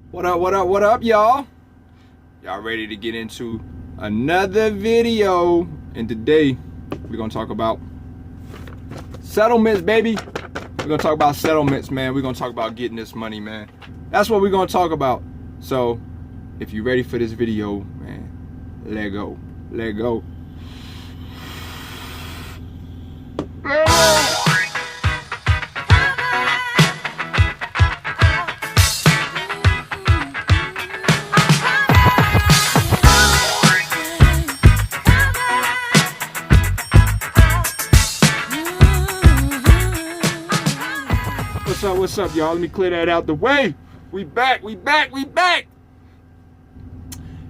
What up, y'all? Y'all ready to get into another video? And today, we're gonna talk about settlements, baby. We're gonna talk about settlements, man. We're gonna talk about getting this money, man. That's what we're gonna talk about. So, if you're ready for this video, man, let go. Let go. What's up, y'all? Let me clear that out the way. We back.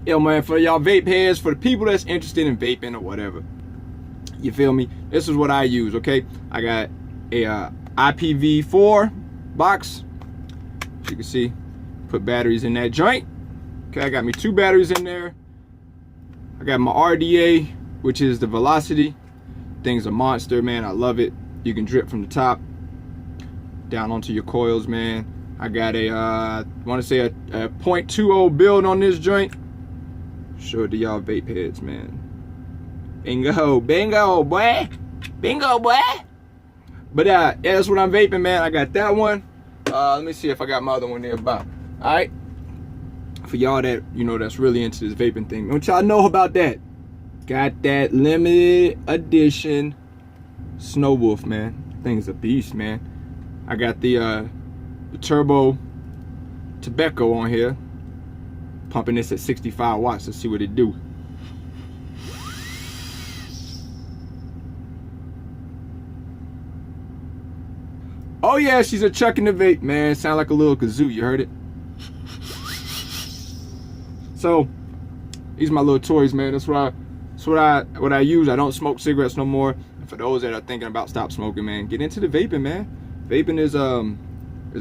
Yo, man, for y'all vape heads, for the people that's interested in vaping or whatever, you feel me? This is what I use, okay? I got a IPv4 box. As you can see, put batteries in that joint. Okay, I got me 2 batteries in there. I got my RDA, which is the velocity. Thing's a monster, man. I love it. You can drip from the top down onto your coils, man. I got a I want to say a 0.20 build on this joint. Show it to y'all vape heads, man. Bingo boy, bingo boy. But yeah, that's what I'm vaping, man. I got that one. Let me see if I got my other one nearby. All right, for y'all that that's really into this vaping thing, don't y'all know about that? Got that limited edition Snow Wolf, man. Thing's a beast, man. I got the turbo tobacco on here, pumping this at 65 watts to see what it do. Oh yeah, she's a chucking the vape, man. Sound like a little kazoo, you heard it? So these are my little toys, man. That's what I use. I don't smoke cigarettes no more. And for those that are thinking about stop smoking, man, get into the vaping, man. Vaping is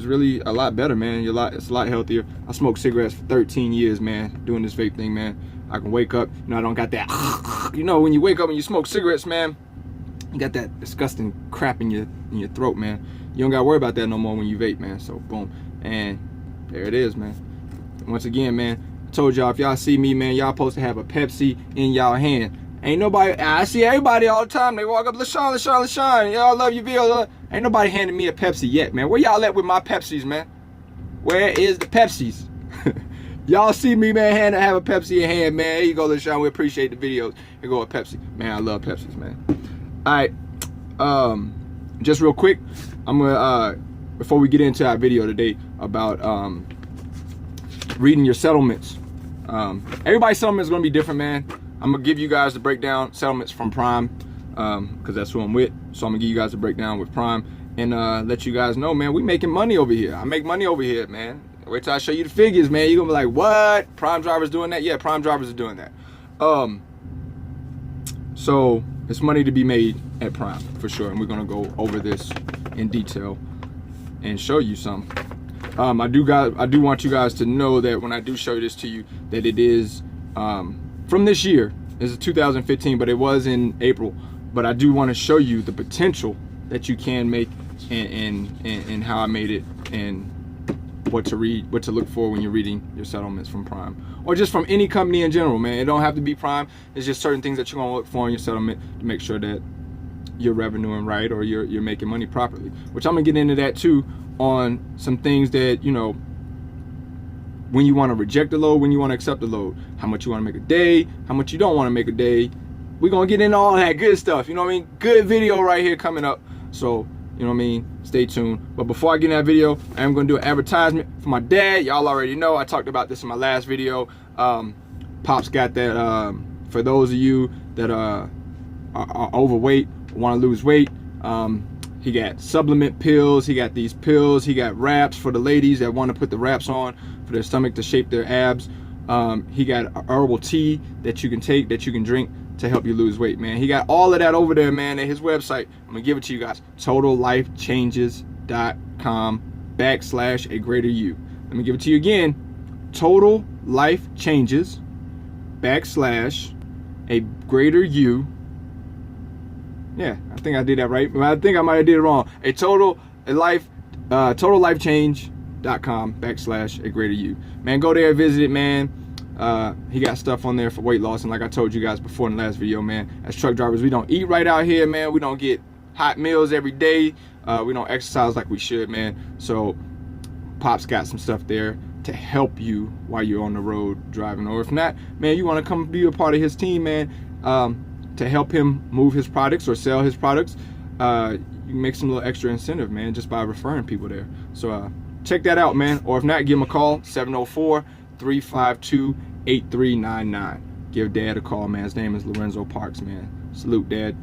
really a lot better, man. It's a lot healthier. I smoked cigarettes for 13 years, man, doing this vape thing, man. I can wake up, I don't got that, when you wake up and you smoke cigarettes, man, you got that disgusting crap in your throat, man. You don't gotta worry about that no more when you vape, man. So boom, and there it is, man. Once again, man, I told y'all, if y'all see me, man, y'all supposed to have a Pepsi in y'all hand. Ain't nobody, I see everybody all the time, they walk up, LoShawn, y'all love your video. Ain't nobody handing me a Pepsi yet, man. Where y'all at with my Pepsis, man? Where is the Pepsis? Y'all see me, man, have a Pepsi in hand, man. Here you go, LoShawn, we appreciate the videos. Here go a Pepsi. Man, I love Pepsis, man. All right, just real quick, I'm gonna, before we get into our video today about reading your settlements. Everybody's settlement is gonna be different, man. I'm gonna give you guys the breakdown settlements from Prime, because that's who I'm with. So I'm gonna give you guys a breakdown with Prime and let you guys know, man, we making money over here. I make money over here, man. Wait till I show you the figures, man. You're gonna be like, what? Prime drivers doing that? Yeah, Prime drivers are doing that. So it's money to be made at Prime for sure, and we're gonna go over this in detail and show you some. I do want you guys to know that when I do show this to you, that it is from this year. This is 2015, but it was in April. But I do want to show you the potential that you can make, and how I made it, and what to read, what to look for when you're reading your settlements from Prime, or just from any company in general, man. It don't have to be Prime. It's just certain things that you're gonna look for in your settlement to make sure that you're revenuing right, or you're making money properly. Which I'm gonna get into that too, on some things that when you want to reject the load, when you want to accept the load, how much you want to make a day, how much you don't want to make a day. We're gonna get into all that good stuff, good video right here coming up. So stay tuned. But before I get in that video, I am gonna do an advertisement for my dad. Y'all already know, I talked about this in my last video. Pops got that, for those of you that are overweight, want to lose weight, he got supplement pills, he got these pills, he got wraps for the ladies that want to put the wraps on for their stomach to shape their abs. He got a herbal tea that you can take, that you can drink to help you lose weight, man. He got all of that over there, man, at his website. I'm gonna give it to you guys. TotalLifeChanges.com/a-greater-you. Let me give it to you again. TotalLifeChanges.com/a-greater-you. Yeah, I think I did that right. I think I might have did it wrong. TotalLifechange.com prop.com/agreatoryou. Man, go there, visit it, man. He got stuff on there for weight loss, and like I told you guys before in the last video, man, as truck drivers, we don't eat right out here, man. We don't get hot meals every day. We don't exercise like we should, man. So Pop's got some stuff there to help you while you're on the road driving, or if not, man, you want to come be a part of his team, man, to help him move his products or sell his products. You can make some little extra incentive, man, just by referring people there. So check that out, man. Or if not, give him a call, 704-352-8399. Give Dad a call, man. His name is Lorenzo Parks, man. Salute, Dad.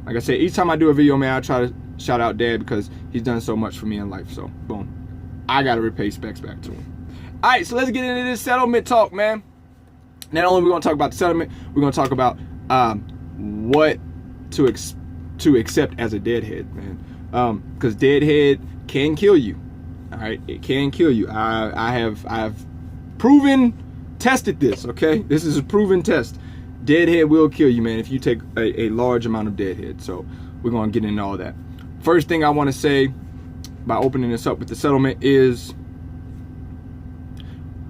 Like I said, each time I do a video, man, I try to shout out Dad because he's done so much for me in life. So boom, I gotta repay specs back to him. All right, so let's get into this settlement talk, man. Not only are we gonna talk about the settlement, we're gonna talk about what to accept as a deadhead, man. Because deadhead can kill you. All right, it can kill you. I have tested this. Okay, this is a proven test. Deadhead will kill you, man, if you take a large amount of deadhead. So we're gonna get into all that. First thing I want to say by opening this up with the settlement is,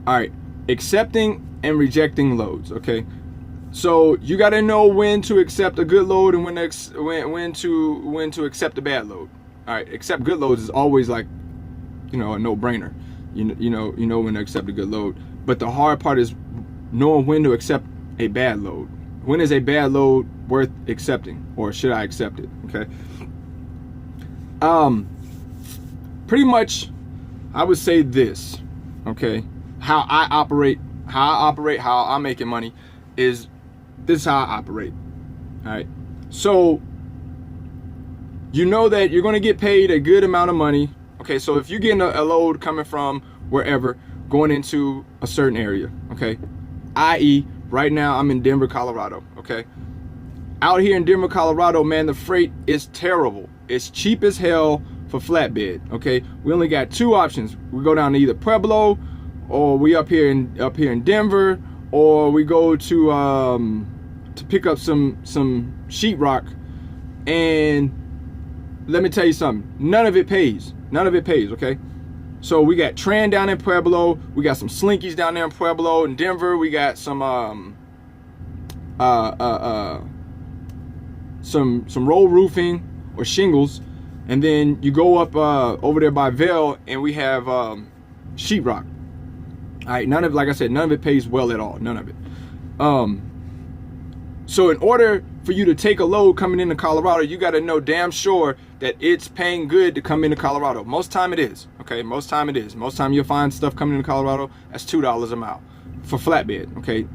all right, accepting and rejecting loads. Okay, so you got to know when to accept a good load and when to accept a bad load. All right, accept good loads is always like, you know, a no-brainer. You know when to accept a good load. But the hard part is knowing when to accept a bad load. When is a bad load worth accepting, or should I accept it? Okay. Pretty much, I would say this. Okay. How I'm making money is this is how I operate. All right. So you know that you're going to get paid a good amount of money. Okay. So if you're getting a load coming from wherever going into a certain area, okay, i.e. right now I'm in Denver, Colorado. Okay. Out here in Denver, Colorado, man, the freight is terrible. It's cheap as hell for flatbed. Okay. We only got two options. We go down to either Pueblo, or we up here in Denver, or we go to pick up some sheetrock. And let me tell you something, none of it pays. Okay, so we got Tran down in Pueblo, we got some Slinkies down there in Pueblo. In Denver, we got some roll roofing or shingles, and then you go up over there by Vail, and we have sheetrock. All right, none of, like I said, none of it pays well at all. None of it. So in order for you to take a load coming into Colorado, you got to know damn sure that it's paying good to come into Colorado. Most time it is. Okay, most time it is. Most time you'll find stuff coming into Colorado that's $2 a mile for flatbed. Okay,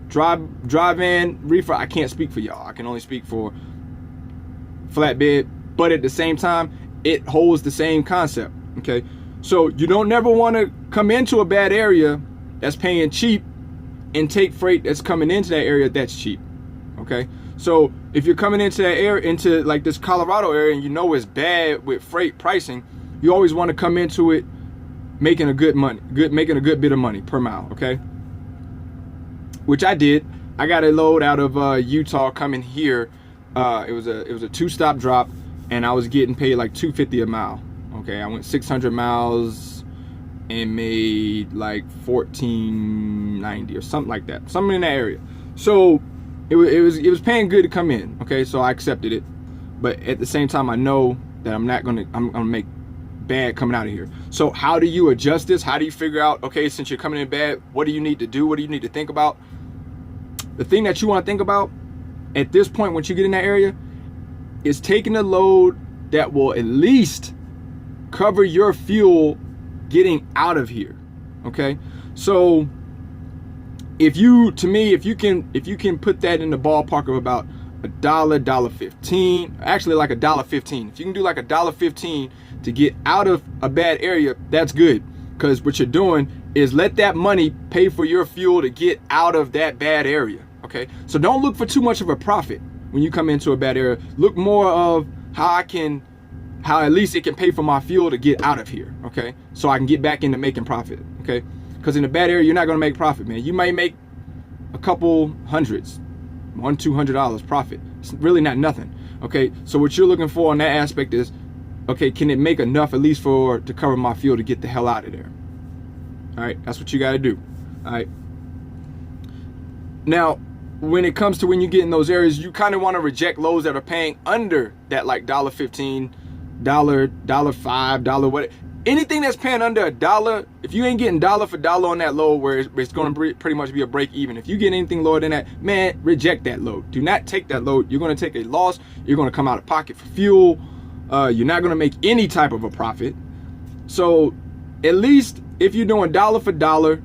drive-in, reefer. I can't speak for y'all. I can only speak for flatbed. But at the same time, it holds the same concept. Okay. So you don't never want to come into a bad area that's paying cheap and take freight that's coming into that area that's cheap. Okay. So if you're coming into that area, into like this Colorado area, and you know it's bad with freight pricing, you always want to come into it making a good bit of money per mile. Okay. Which I did. I got a load out of Utah coming here. It was a 2-stop drop, and I was getting paid like $2.50 a mile. Okay, I went 600 miles and made like $14.90 or something like that, something in that area. So it was paying good to come in. Okay, so I accepted it, but at the same time, I know that I'm gonna make bad coming out of here. So how do you adjust this? How do you figure out, okay, since you're coming in bad, what do you need to do? What do you need to think about? The thing that you want to think about at this point, once you get in that area, is taking a load that will at least cover your fuel getting out of here. Okay, so if you can put that in the ballpark of about $1.15, actually like $1.15. If you can do like $1.15 to get out of a bad area, that's good, because what you're doing is let that money pay for your fuel to get out of that bad area. Okay, so don't look for too much of a profit when you come into a bad area. Look more of how at least it can pay for my fuel to get out of here. Okay, so I can get back into making profit. Okay, because in a bad area, you're not going to make profit, man. You might make a couple hundreds, $100-200 profit. It's really not nothing. Okay, so what you're looking for in that aspect is, okay, can it make enough at least to cover my fuel to get the hell out of there? All right, that's what you got to do. All right. Now, when it comes to when you get in those areas, you kind of want to reject loads that are paying under that, like $1.15, $5, what. Anything that's paying under $1, if you ain't getting dollar for dollar on that load, where it's going to pretty much be a break even. If you get anything lower than that, man, reject that load. Do not take that load. You're going to take a loss. You're going to come out of pocket for fuel. You're not going to make any type of a profit. So at least if you're doing dollar for dollar,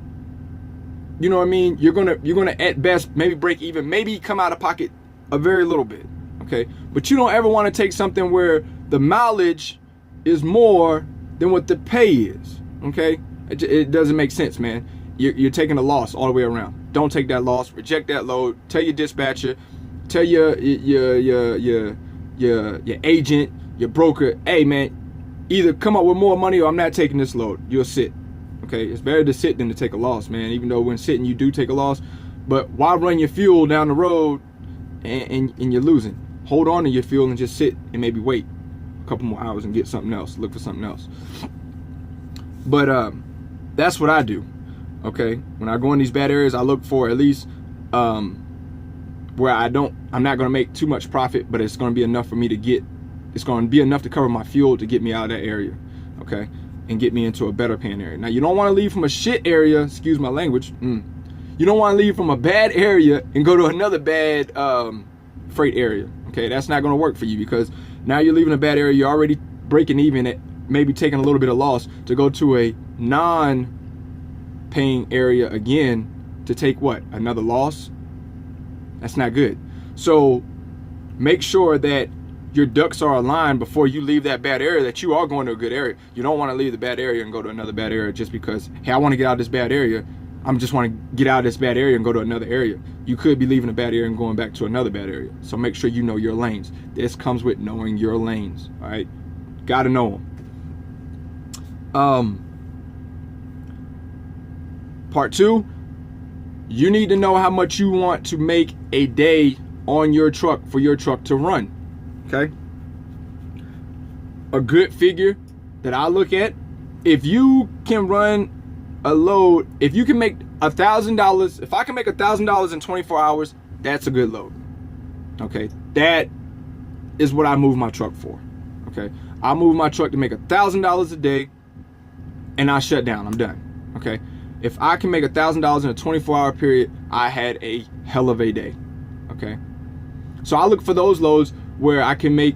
you know what I mean, you're gonna at best maybe break even, maybe come out of pocket a very little bit, okay? But you don't ever want to take something where the mileage is more than what the pay is, okay? It doesn't make sense, man. You're taking a loss all the way around. Don't take that loss. Reject that load. Tell your dispatcher, tell your agent, your broker, hey man, either come up with more money or I'm not taking this load. You'll sit. Okay, it's better to sit than to take a loss, man. Even though when sitting you do take a loss, but why run your fuel down the road and you're losing? Hold on to your fuel and just sit and maybe wait a couple more hours and get something else. Look for something else. But that's what I do. Okay, when I go in these bad areas, I look for at least where I'm not gonna make too much profit, but it's gonna be enough for me to get. It's gonna be enough to cover my fuel to get me out of that area. Okay. And get me into a better paying area. Now, you don't want to leave from a shit area, excuse my language. You don't want to leave from a bad area and go to another bad freight area. Okay, that's not going to work for you, because now you're leaving a bad area. You're already breaking even at maybe taking a little bit of loss to go to a non-paying area again to take what? Another loss? That's not good. So make sure that your ducks are aligned before you leave that bad area, that you are going to a good area. You don't want to leave the bad area and go to another bad area just because, hey, I want to get out of this bad area. I'm just want to get out of this bad area and go to another area. You could be leaving a bad area and going back to another bad area. So make sure you know your lanes. This comes with knowing your lanes, all right? Got to know them. Part 2, you need to know how much you want to make a day on your truck for your truck to run. Okay, a good figure that I look at, if you can run a load, if you can make $1,000, if I can make $1,000 in 24 hours, that's a good load. Okay, that is what I move my truck for. Okay, I move my truck to make $1,000 a day, and I shut down. I'm done. Okay, if I can make $1,000 in a 24-hour period, I had a hell of a day. Okay, so I look for those loads where I can make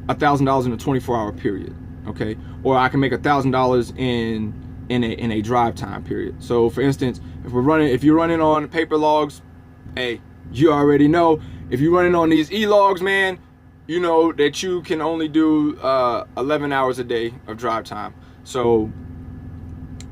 $1,000 in a 24-hour period, okay? Or I can make $1,000 in a drive time period. So for instance, if you're running on paper logs, hey, you already know. If you're running on these e-logs, man, you know that you can only do 11 hours a day of drive time. So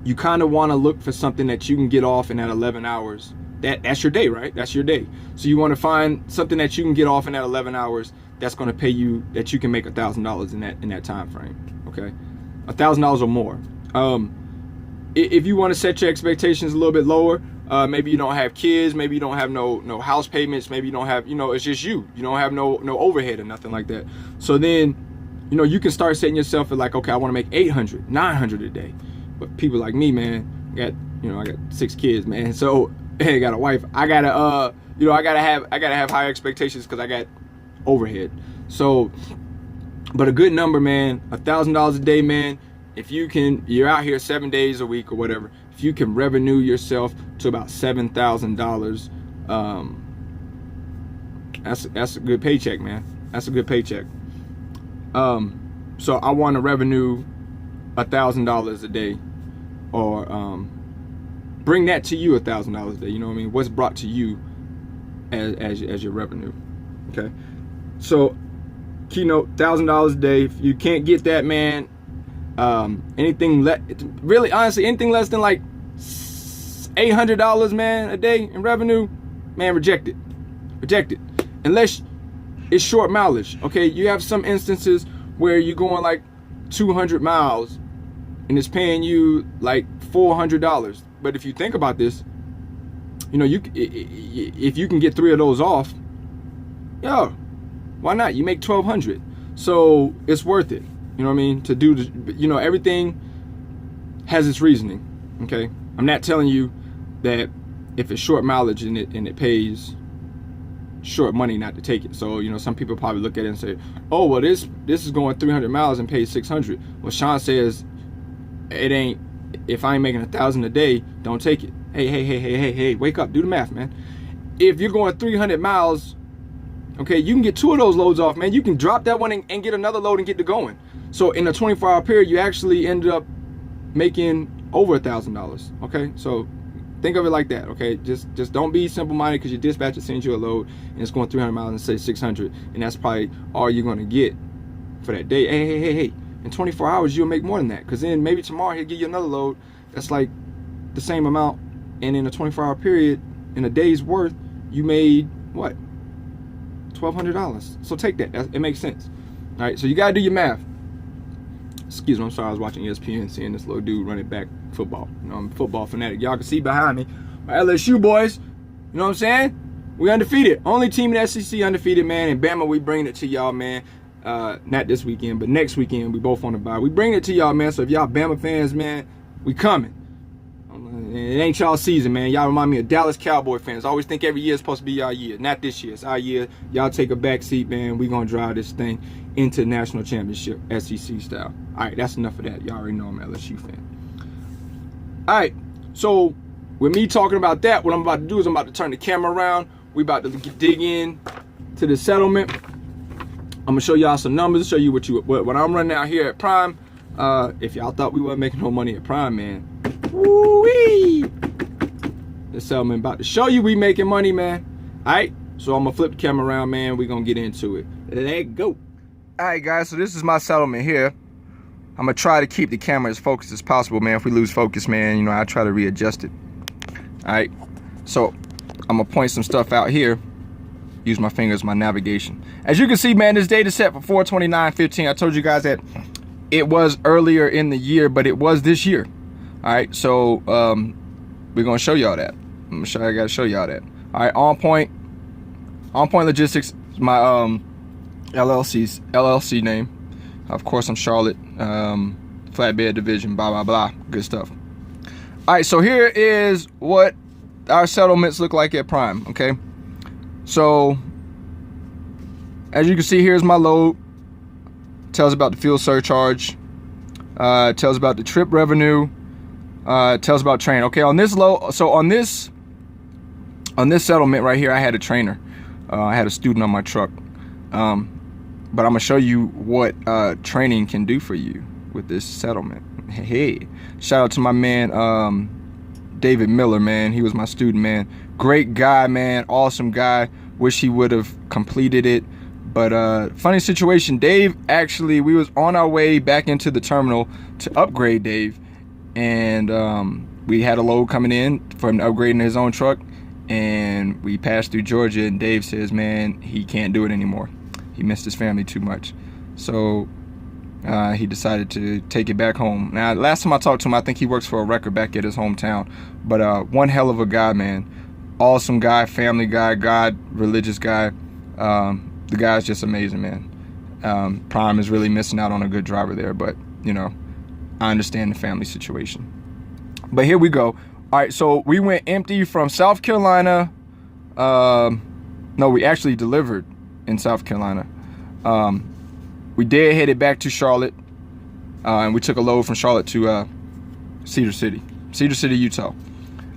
you kind of want to look for something that you can get off in that 11 hours. That's your day, right? That's your day. So you want to find something that you can get off in that 11 hours that's going to pay you, that you can make $1,000 in that time frame. Okay, $1,000 or more. If you want to set your expectations a little bit lower, maybe you don't have kids, maybe you don't have no house payments, maybe you don't have, it's just you don't have no overhead or nothing like that. So then, you can start setting yourself at like, okay, I want to make 800, 900 a day. But people like me, man, I got 6 kids, man. So I got a wife. I gotta have higher expectations because I got overhead. So, but a good number, man, $1,000 a day, man. If you're out here 7 days a week or whatever. If you can revenue yourself to about $7,000, that's a good paycheck, man. That's a good paycheck. So I want to revenue $1,000 a day, or bring that to you $1,000 a day. You know what I mean? What's brought to you as your revenue? Okay. So keynote, $1,000 a day. If you can't get that, man, anything anything less than like $800, man, a day in revenue, man, reject it. Unless it's short mileage. Okay, you have some instances where you're going like 200 miles and it's paying you like $400. But if you think about this, if you can get 3 of those off, why not? You make $1,200. So it's worth it. You know what I mean? To do, everything has its reasoning. Okay, I'm not telling you that if it's short mileage and it pays short money not to take it. So, you know, some people probably look at it and say, oh, well, this is going 300 miles and pays 600. Well, Sean says it ain't. If I ain't making 1,000 a day, don't take it. Hey, wake up, do the math, man. If you're going 300 miles, okay, you can get 2 of those loads off, man. You can drop that one and get another load and get to going. So in a 24-hour period, you actually ended up making over $1,000. Okay, so think of it like that. Okay, just don't be simple-minded because your dispatcher sends you a load and it's going 300 miles and say 600, and that's probably all you're going to get for that day. Hey. In 24 hours, you'll make more than that, because then maybe tomorrow he'll give you another load that's like the same amount, and in a 24-hour period, in a day's worth, you made what? $1,200. So take that. It makes sense. All right, so you gotta do your math. Excuse me, I'm sorry, I was watching ESPN, seeing this little dude running back football. You know, I'm a football fanatic. Y'all can see behind me, my LSU boys. You know what I'm saying? We undefeated. Only team in the SEC undefeated, man. And Bama, we bring it to y'all, man. Not this weekend, but next weekend. We both on the bye. We bring it to y'all, man. So if y'all Bama fans, man, we coming. It ain't y'all season, man. Y'all remind me of Dallas Cowboy fans. I always think every year is supposed to be our year. Not this year. It's our year. Y'all take a back seat, man. We gonna drive this thing into national championship, SEC style. All right, that's enough of that. Y'all already know I'm an LSU fan. All right, so with me talking about that, what I'm about to do is I'm about to turn the camera around. We about to dig in to the settlement. I'm gonna show y'all some numbers, show you what I'm running out here at Prime. If y'all thought we wasn't making no money at Prime, man, woo-wee! The settlement about to show you we making money, man. All right, so I'm gonna flip the camera around, man. We gonna get into it. Let's go. All right, guys. So this is my settlement here. I'm gonna try to keep the camera as focused as possible, man. If we lose focus, man, you know, I try to readjust it. All right. So I'm gonna point some stuff out here. Use my fingers, my navigation. As you can see, man, this data set for 4/29/15. I told you guys that it was earlier in the year, but it was this year. All right, so we're gonna show y'all that. I gotta show y'all that. All right, On Point Logistics is my LLC name. Of course, I'm Charlotte, flatbed division, blah blah blah, good stuff. All right, so here is what our settlements look like at Prime. Okay. So, as you can see, here's my load. Tells about the fuel surcharge. Tells about the trip revenue. Tells about train. Okay, on this load, so on this settlement right here, I had a trainer. I had a student on my truck. But I'm gonna show you what training can do for you with this settlement. Hey, shout out to my man, David Miller, man. He was my student, man. Great guy, man. Awesome guy. Wish he would have completed it. But funny situation, Dave, actually, we was on our way back into the terminal to upgrade Dave. And we had a load coming in for him upgrading his own truck. And we passed through Georgia, and Dave says, man, he can't do it anymore. He missed his family too much. So he decided to take it back home. Now, last time I talked to him, I think he works for a record back at his hometown. But one hell of a guy, man. Awesome guy, family guy, God, religious guy. The guy's just amazing, man. Prime is really missing out on a good driver there, but, you know, I understand the family situation. But here we go. All right, so we went empty from South Carolina. No, we actually delivered in South Carolina. We deadheaded back to Charlotte, and we took a load from Charlotte to Cedar City, Utah.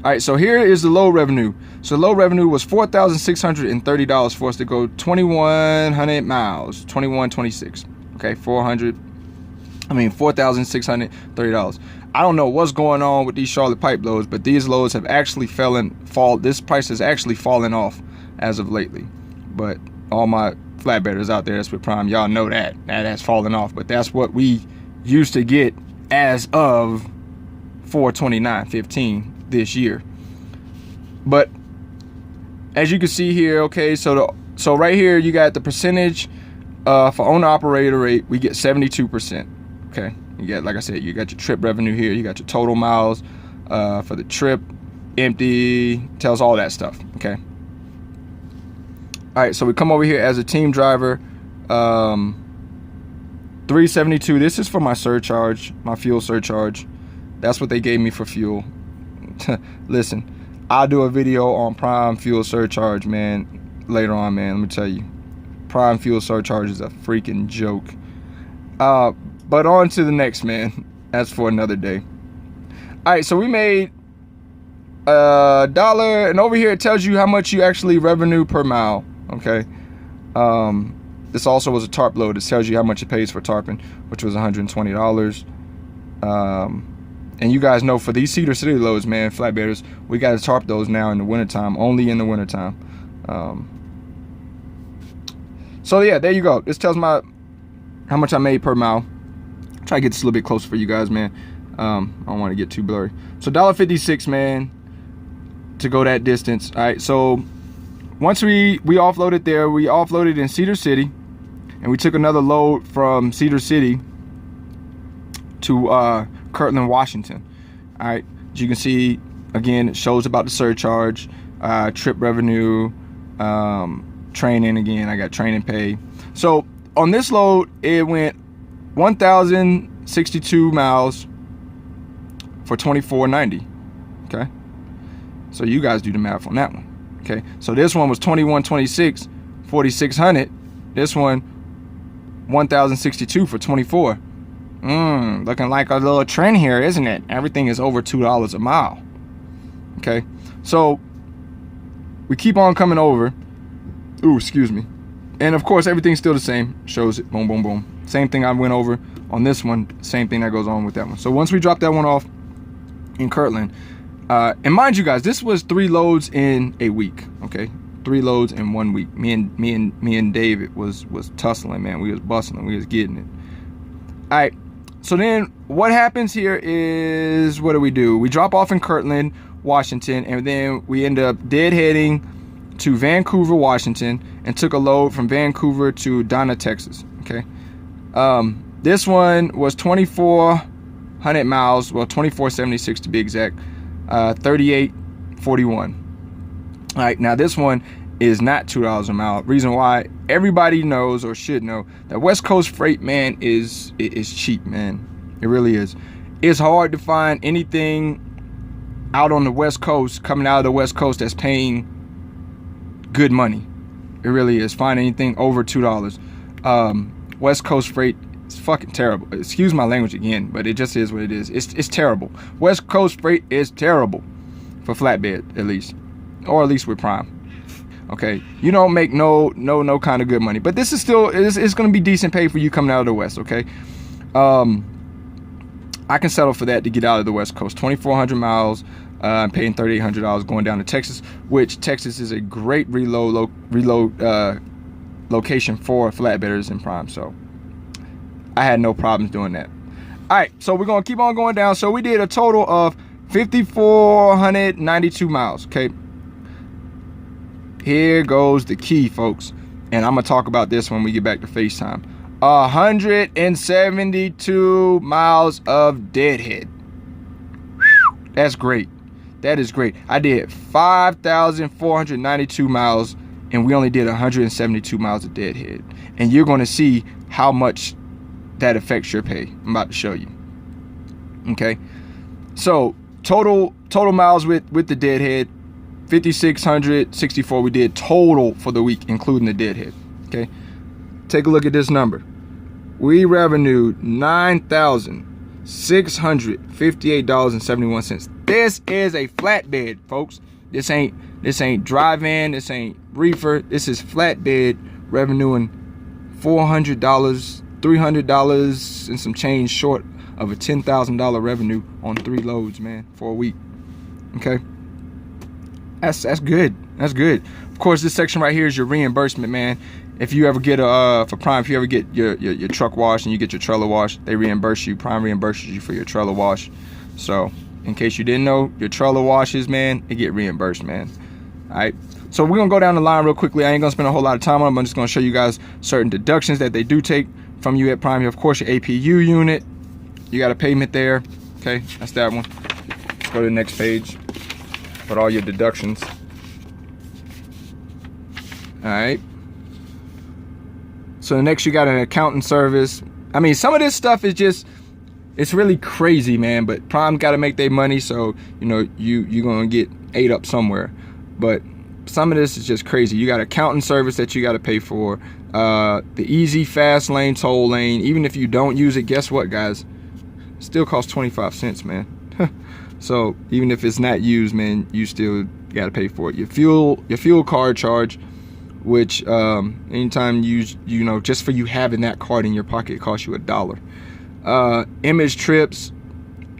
All right, so here is the load revenue. So load revenue was $4,630 for us to go 2,100 miles, 2126. Okay, $4,630. I don't know what's going on with these Charlotte pipe loads, but these loads have actually this price has actually fallen off as of lately. But all my flatbedders out there that's with Prime, y'all know that has fallen off. But that's what we used to get as of 4/29/15 this year. But as you can see here, okay, so right here you got the percentage for owner operator rate. We get 72%. Okay, you get, like I said, you got your trip revenue here, you got your total miles for the trip, empty, tells all that stuff. Okay, all right, so we come over here as a team driver, 372. This is for my surcharge, my fuel surcharge. That's what they gave me for fuel. Listen, I'll do a video on Prime Fuel Surcharge, man, later on, man. Let me tell you, Prime Fuel Surcharge is a freaking joke. But on to the next, man. That's for another day. All right, so we made $1, and over here it tells you how much you actually revenue per mile. Okay. This also was a tarp load. It tells you how much it pays for tarping, which was $120. And you guys know for these Cedar City loads, man, flatbedders, we got to tarp those now in the wintertime, only in the wintertime. So yeah, there you go. This tells my how much I made per mile. Try to get this a little bit closer for you guys, man. I don't want to get too blurry. So $1.56, man, to go that distance. All right, so once we offloaded there, we offloaded in Cedar City, and we took another load from Cedar City to Kirtland, Washington. All right, as you can see, again, it shows about the surcharge, trip revenue, training. Again, I got training pay. So on this load, it went 1,062 miles for $24.90. Okay, so you guys do the math on that one. Okay, so this one was 2126, 4,600. This one 1,062 for 24. Looking like a little trend here, isn't it? Everything is over $2 a mile. Okay, so we keep on coming over. Ooh, excuse me. And of course, everything's still the same. Shows it. Boom, boom, boom. Same thing I went over on this one. Same thing that goes on with that one. So once we drop that one off in Kirtland, and mind you guys, this was 3 loads in a week. Okay, 3 loads in 1 week. Me and David was tussling, man. We was bustling. We was getting it. All right. So then what happens here is, what do? We drop off in Kirtland, Washington, and then we end up deadheading to Vancouver, Washington, and took a load from Vancouver to Donna, Texas. Okay. This one was 2,400 miles, well, 2,476 to be exact, 38.41. All right, now this one is not $2 a mile. Reason why, everybody knows or should know that West Coast freight, man, is cheap, man. It really is. It's hard to find anything out on the West Coast, coming out of the West Coast, that's paying good money. It really is. Find anything over $2. West Coast freight is fucking terrible. Excuse my language again, but it just is what it is. It's terrible. West Coast freight is terrible for flatbed, at least, or at least with Prime. Okay, you don't make no kind of good money, but this is still, it's going to be decent pay for you coming out of the West. Okay, I can settle for that to get out of the West Coast. 2,400 miles. I'm paying $3,800 going down to Texas, which Texas is a great reload location for flatbedders in Prime. So I had no problems doing that. All right, so we're gonna keep on going down. So we did a total of 5,492 miles. Okay, here goes the key, folks, and I'm gonna talk about this when we get back to FaceTime. 172 miles of deadhead. That's great. That is great. I did 5,492 miles, and we only did 172 miles of deadhead. And you're going to see how much that affects your pay. I'm about to show you. Okay. So total miles with the deadhead, 5,664 we did total for the week, including the deadhead. Okay. Take a look at this number. We revenued $9,658.71. This is a flatbed, folks. This ain't drive-in, this ain't reefer. This is flatbed revenuing $400, $300 and some change short of a $10,000 revenue on 3 loads, man, for a week. Okay, that's good. That's good. Of course, this section right here is your reimbursement, man. If you ever get for Prime, if you ever get your truck washed and you get your trailer washed, they reimburse you. Prime reimburses you for your trailer wash. So in case you didn't know, your trailer washes, man, they get reimbursed, man. All right. So we're gonna go down the line real quickly. I ain't gonna spend a whole lot of time on them. I'm just gonna show you guys certain deductions that they do take from you at Prime. Of course, your APU unit, you got a payment there. Okay, that's that one. Let's go to the next page. Put all your deductions. All right. So next you got an accounting service. I mean, some of this stuff is just It's really crazy, man. But Prime got to make their money, so you know you're gonna get ate up somewhere. But some of this is just crazy. You got accounting service that you got to pay for. The easy fast lane, toll lane. Even if you don't use it, guess what, guys? It still costs 25 cents, man. So even if it's not used, man, you still got to pay for it. Your fuel card charge, which anytime you know, just for you having that card in your pocket, costs you $1. Image trips.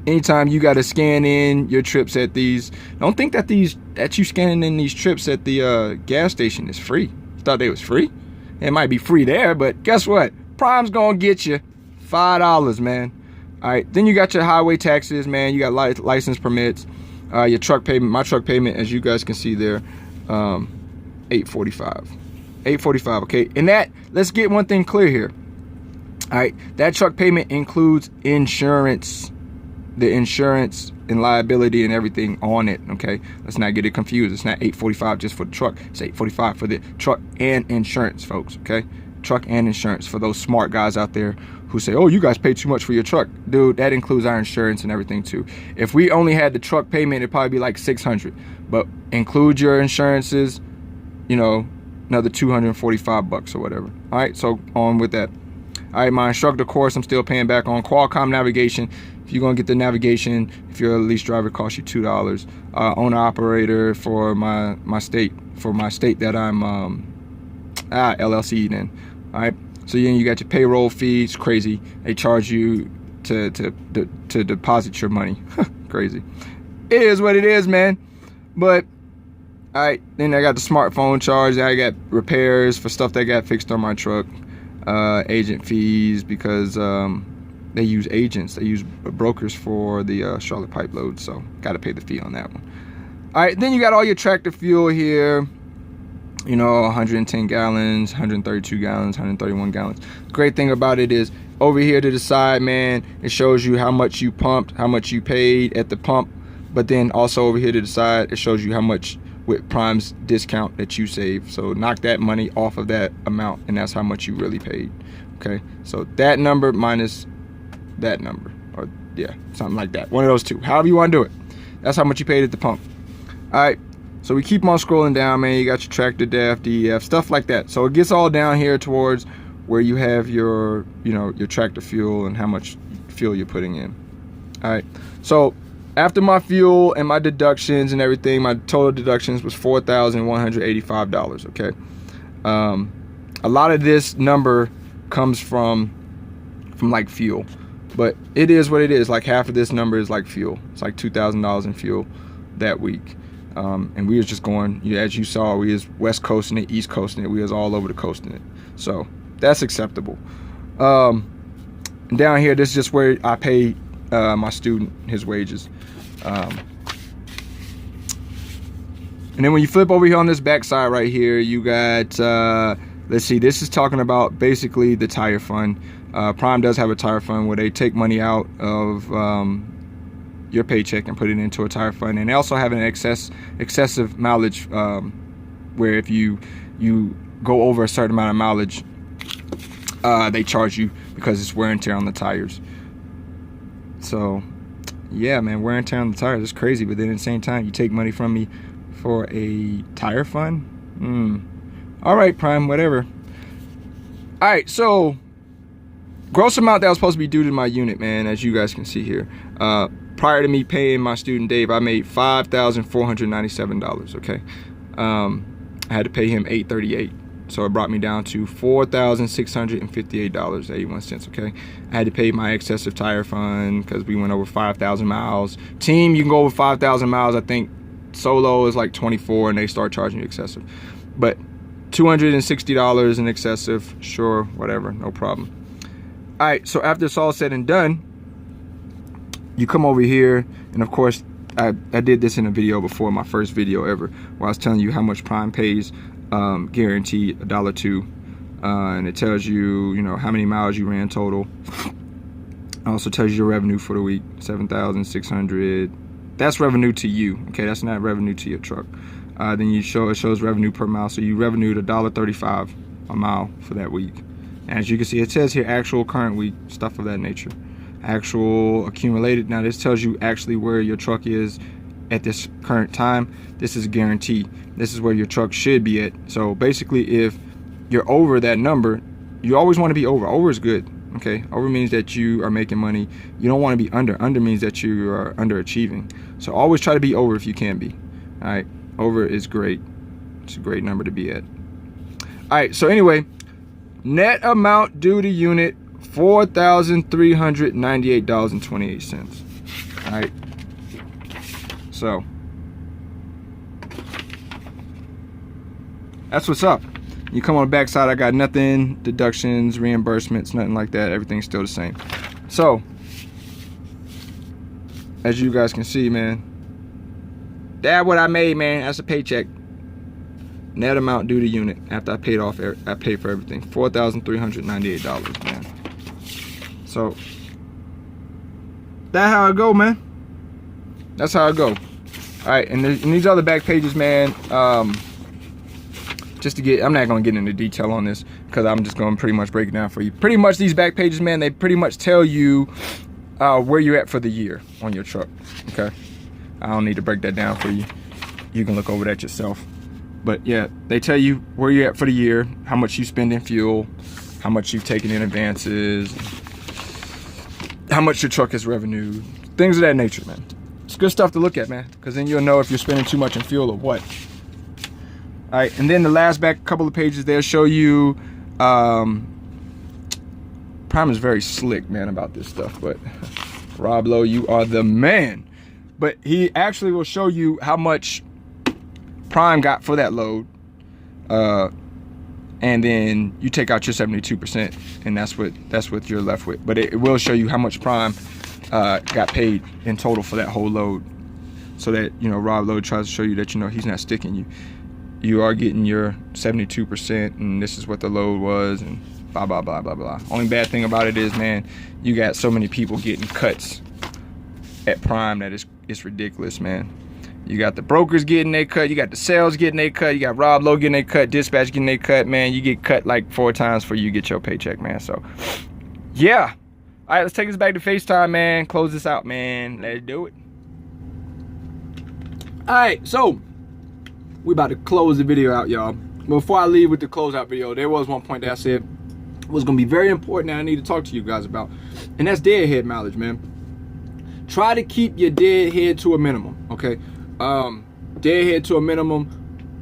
Anytime you got to scan in your trips at these, don't think that you scanning in these trips at the gas station is free. You thought they was free? It might be free there, but guess what? Prime's gonna get you $5, man. All right, then you got your highway taxes, man. You got license permits, your truck payment. My truck payment, as you guys can see there, $845. $845. Okay, and that, let's get one thing clear here. All right, that truck payment includes insurance. The insurance and liability and everything on it. Okay, let's not get it confused. It's not $845 just for the truck. It's $845 for the truck and insurance, folks. Okay, truck and insurance for those smart guys out there who say, oh, you guys pay too much for your truck. Dude, that includes our insurance and everything too. If we only had the truck payment, it'd probably be like $600, but include your insurances, you know, another $245 or whatever. All right, so on with that. All right, my instructor course, I'm still paying back on. Qualcomm navigation, if you're gonna get the navigation, if you're a lease driver, it costs you $2. Owner operator for my state that I'm LLC then. All right, so then you got your payroll fees. Crazy, they charge you to deposit your money. Crazy. It is what it is, man. But all right, then I got the smartphone charge. I got repairs for stuff that got fixed on my truck. Agent fees, because they use agents, they use brokers for the Charlotte pipe load, so got to pay the fee on that one. All right, then you got all your tractor fuel here, you know, 110 gallons, 132 gallons, 131 gallons. Great thing about it is over here to the side, man, it shows you how much you pumped, how much you paid at the pump, but then also over here to the side, it shows you how much with Prime's discount that you save. So knock that money off of that amount, and that's how much you really paid. Okay, so that number minus that number, or yeah, something like that, one of those two, however you want to do it. That's how much you paid at the pump. All right, so we keep on scrolling down, man. You got your tractor DEF, DEF, stuff like that. So it gets all down here towards where you have your, you know, your tractor fuel and how much fuel you're putting in. All right, so after my fuel and my deductions and everything, my total deductions was $4,185. Okay, a lot of this number comes from like fuel, but it is what it is. Like half of this number is like fuel. It's like $2,000 in fuel that week, and we was just going, as you saw, we was west coasting it, east coasting it, we was all over the coasting it, so that's acceptable. Down here, this is just where I pay my student his wages. And then when you flip over here on this back side right here, you got let's see, this is talking about basically the tire fund. Prime does have a tire fund where they take money out of your paycheck and put it into a tire fund, and they also have an excessive mileage where if you go over a certain amount of mileage, they charge you because it's wear and tear on the tires. So yeah, man, wear and tear on the tires is crazy, but then at the same time, you take money from me for a tire fund? All right, Prime, whatever. All right, so gross amount that was supposed to be due to my unit, man, as you guys can see here. Prior to me paying my student Dave, I made $5,497, okay? I had to pay him $838. So it brought me down to $4,658.81, okay? I had to pay my excessive tire fund because we went over 5,000 miles. Team, you can go over 5,000 miles. I think solo is like 24 and they start charging you excessive. But $260 in excessive, sure, whatever, no problem. All right, so after it's all said and done, you come over here, and of course, I did this in a video before, my first video ever, where I was telling you how much Prime pays. Guaranteed $1.02, and it tells you, you know, how many miles you ran total. It also tells you your revenue for the week, 7,600. That's revenue to you, okay? That's not revenue to your truck. Then it shows revenue per mile, so you revenued $1.35 a mile for that week. And as you can see, it says here actual current week, stuff of that nature. actual accumulated. Now this tells you actually where your truck is at this current time. This is a guarantee. This is where your truck should be at. So basically, if you're over that number, you always want to be over. Over is good. Okay, over means that you are making money. You don't want to be under. Under means that you are underachieving. So always try to be over if you can be. All right, over is great. It's a great number to be at. All right, so anyway, net amount due to unit, $4,398.28. All right, so that's what's up. You come on the back side, I got nothing, deductions, reimbursements, nothing like that. Everything's still the same. So as you guys can see, man, that's what I made, man. That's a paycheck. Net amount due to unit after I paid for everything, $4,398, man. So that's how it go, man. That's how it go. All right, and these other back pages, man, just to get, I'm not gonna get into detail on this because I'm just gonna pretty much break it down for you. Pretty much these back pages, man, they pretty much tell you where you're at for the year on your truck. Okay, I don't need to break that down for you. You can look over that yourself. But yeah, they tell you where you're at for the year, how much you spend in fuel, how much you've taken in advances, how much your truck has revenue, things of that nature, man. It's good stuff to look at, man, because then you'll know if you're spending too much in fuel or what. All right, and then the last back couple of pages, they'll show you, Prime is very slick, man, about this stuff, but Rob Lowe, you are the man. But he actually will show you how much Prime got for that load, and then you take out your 72%, and that's what you're left with. But it will show you how much Prime got paid in total for that whole load, so that, you know, Rob Lowe tries to show you that, you know, he's not sticking you. You are getting your 72%, and this is what the load was, and blah blah blah blah blah. Only bad thing about it is, man, you got so many people getting cuts at Prime that it's ridiculous, man. You got the brokers getting their cut, you got the sales getting their cut, you got Rob Lowe getting their cut, dispatch getting their cut, man. You get cut like 4 times before you get your paycheck, man. So yeah, all right, let's take this back to FaceTime, man. Close this out, man. Let's do it. All right, so we about to close the video out, y'all. Before I leave with the closeout video, there was one point that I said was gonna be very important that I need to talk to you guys about, and that's deadhead mileage, man. Try to keep your deadhead to a minimum, okay? Deadhead to a minimum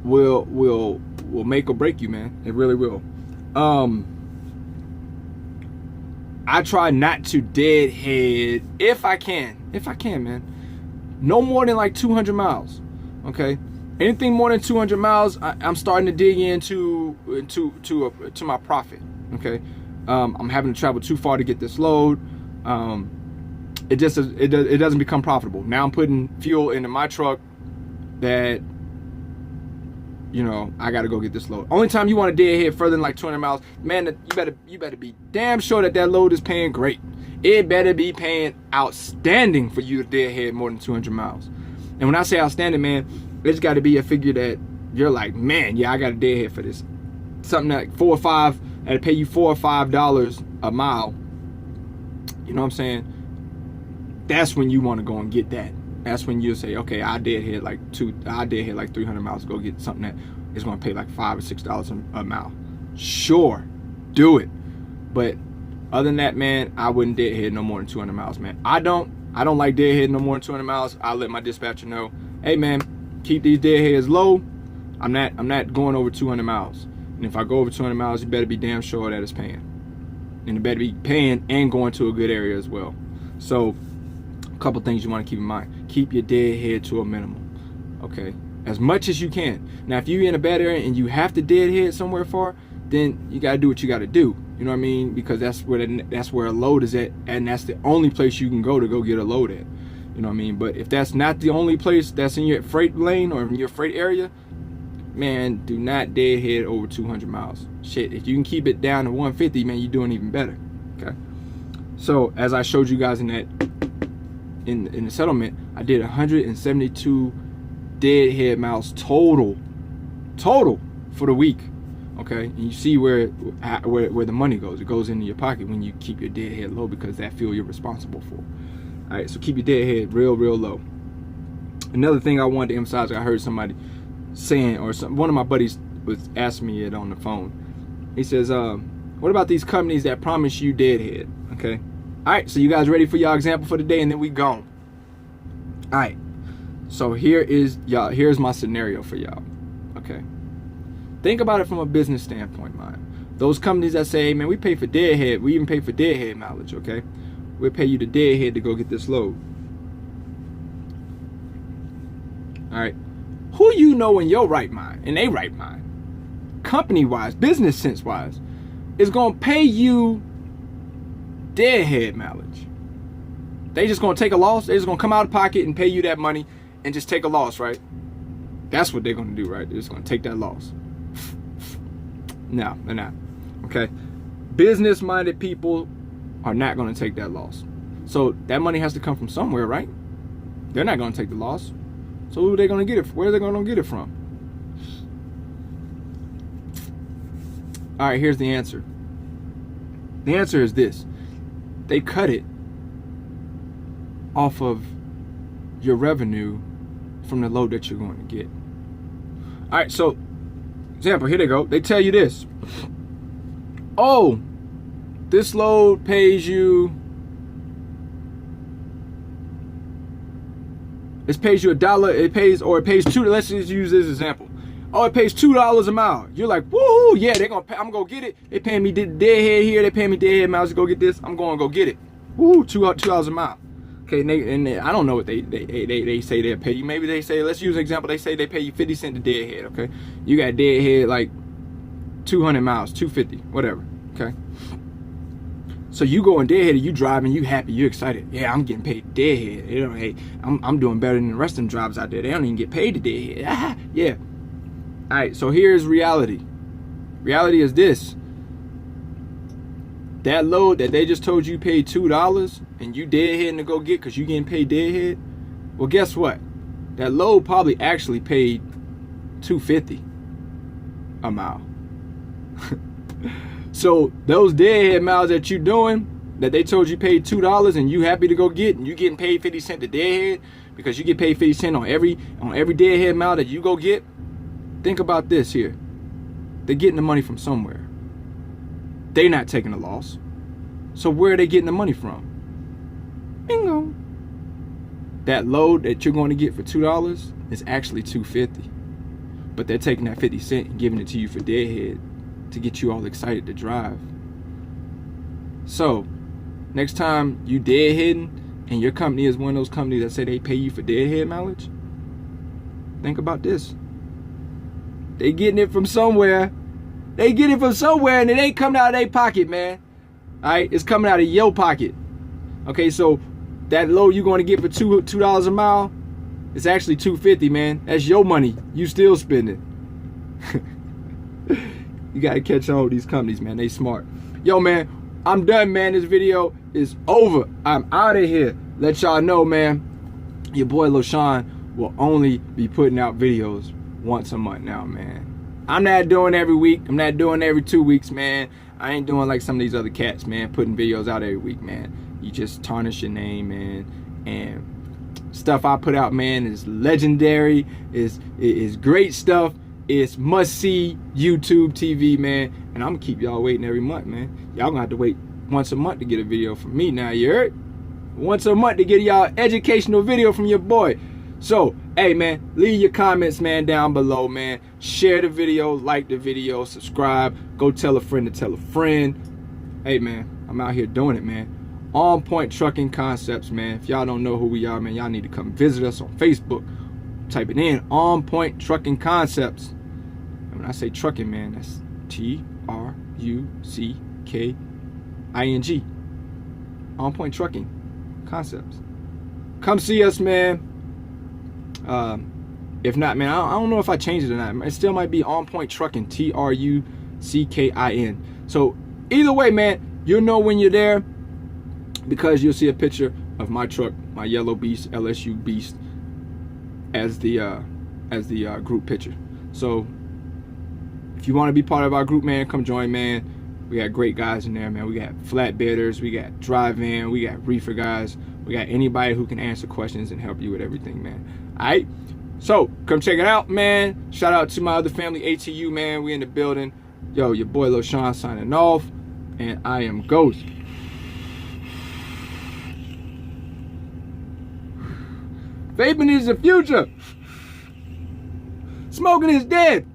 will make or break you, man. It really will. I try not to deadhead if I can, man. No more than like 200 miles, okay? Anything more than 200 miles, I'm starting to dig into my profit, okay? I'm having to travel too far to get this load. It doesn't become profitable. Now I'm putting fuel into my truck that, you know, I gotta go get this load. Only time you want to deadhead further than like 200 miles, man, you better be damn sure that load is paying great. It better be paying outstanding for you to deadhead more than 200 miles. And when I say outstanding, man, it's got to be a figure that you're like, man, yeah, I got a deadhead for this. Something like $4 or $5, that'll pay you $4 or $5 a mile. You know what I'm saying? That's when you want to go and get that. That's when you'll say, okay, I deadhead like 300 miles to go get something that is going to pay like $5 or $6 a mile. Sure, do it. But other than that, man, I wouldn't deadhead no more than 200 miles, man. I don't like deadhead no more than 200 miles. I'll let my dispatcher know, hey, man, keep these deadheads low. I'm not going over 200 miles. And if I go over 200 miles, you better be damn sure that it's paying. And it better be paying and going to a good area as well. So a couple things you want to keep in mind. Keep your deadhead to a minimum, okay? As much as you can. Now, if you're in a bad area and you have to deadhead somewhere far, then you got to do what you got to do. You know what I mean? Because that's where a load is at, and that's the only place you can go to go get a load at. You know what I mean? But if that's not the only place that's in your freight lane or in your freight area, man, do not deadhead over 200 miles. Shit, if you can keep it down to 150, man, you're doing even better. Okay. So as I showed you guys in that in the settlement, I did 172 deadhead miles total for the week. okay? And you see where the money goes. It goes into your pocket when you keep your deadhead low, because that fuel you're responsible for. All right, so keep your deadhead real low. Another thing I wanted to emphasize, I heard somebody saying, or one of my buddies was asking me it on the phone. He says, what about these companies that promise you deadhead? Okay. All right, so you guys ready for y'all example for the day, and then we gone. All right. So here's my scenario for y'all. Okay. Think about it from a business standpoint, man. Those companies that say, hey, man, we pay for deadhead, we even pay for deadhead mileage, okay? We'll pay you the deadhead to go get this load. All right. Who you know in your right mind, in a right mind, company-wise, business sense-wise, is going to pay you deadhead mileage? They just going to take a loss? They just going to come out of pocket and pay you that money and just take a loss, right? That's what they're going to do, right? They're just going to take that loss. No, they're not. Okay? Business-minded people are not going to take that loss. So that money has to come from somewhere, right? They're not going to take the loss. So who are they going to get it from? Where are they going to get it from? All right, here's the answer. The answer is this. They cut it off of your revenue from the load that you're going to get. All right, so example, here they go. They tell you this. Oh, this load pays you, it pays you $1, it pays $2, let's just use this example. Oh, it pays $2 a mile. You're like, woohoo, yeah, I'm gonna get it. They paying me deadhead here, they paying me deadhead miles to go get this. I'm gonna go get it. Woo, $2 a mile. Okay, and I don't know what they say they'll pay you. Maybe they say, let's use an example, they say they pay you 50 cents a deadhead, okay? You got deadhead like 200 miles, 250, whatever, okay? So you go in deadhead and you driving, you happy, you excited. Yeah, I'm getting paid deadhead. You know, hey, I'm doing better than the rest of them drivers out there. They don't even get paid the deadhead. Ah, yeah. All right, so here's reality. Reality is this. That load that they just told you paid $2 and you deadheading to go get because you getting paid deadhead, well, guess what? That load probably actually paid $2.50 a mile. So those deadhead miles that you're doing, that they told you paid $2 and you happy to go get, and you getting paid 50 cents a deadhead because you get paid 50 cents on every deadhead mile that you go get. Think about this here. They're getting the money from somewhere. They're not taking a loss. So where are they getting the money from? Bingo. That load that you're going to get for $2 is actually $2.50. But they're taking that 50 cents and giving it to you for deadhead to get you all excited to drive. So next time you deadheading and your company is one of those companies that say they pay you for deadhead mileage, think about this. They getting it from somewhere. They get it from somewhere, and it ain't coming out of their pocket, man. All right, it's coming out of your pocket. Okay, so that load you're going to get for $2 a mile, it's actually $2.50, man. That's your money. You still spending. You got to catch on with these companies, man. They smart. Yo, man, I'm done, man. This video is over. I'm out of here. Let y'all know, man, your boy LoShawn will only be putting out videos once a month now, man. I'm not doing every week. I'm not doing every 2 weeks, man. I ain't doing like some of these other cats, man, putting videos out every week, man. You just tarnish your name, man. And stuff I put out, man, is legendary. Is great stuff. It's must-see YouTube TV, man. And I'm gonna keep y'all waiting every month, man. Y'all gonna have to wait once a month to get a video from me now, you heard? Once a month to get y'all educational video from your boy. So, hey, man, leave your comments, man, down below, man. Share the video, like the video, subscribe. Go tell a friend to tell a friend. Hey, man, I'm out here doing it, man. On Point Trucking Concepts, man. If y'all don't know who we are, man, y'all need to come visit us on Facebook. Type it in, On Point Trucking Concepts. And when I say trucking, man, that's T-R-U-C-K-I-N-G. On Point Trucking Concepts. Come see us, man. If not, man, I don't know if I changed it or not. It still might be On Point Trucking, T-R-U-C-K-I-N. So either way, man, you'll know when you're there because you'll see a picture of my truck, my yellow beast, LSU beast, as the group picture. So If you want to be part of our group, man, come join, man. We got great guys in there, man. We got flatbedders, we got drive-in, we got reefer guys. We got anybody who can answer questions and help you with everything, man. All right? So, come check it out, man. Shout out to my other family, ATU, man. We in the building. Yo, your boy LoShawn signing off. And I am Ghost. Vaping is the future. Smoking is dead.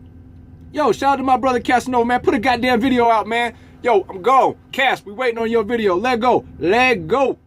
Yo, shout out to my brother Casanova, man. Put a goddamn video out, man. Yo, I'm gone. Cass, we waiting on your video. Let go. Let go.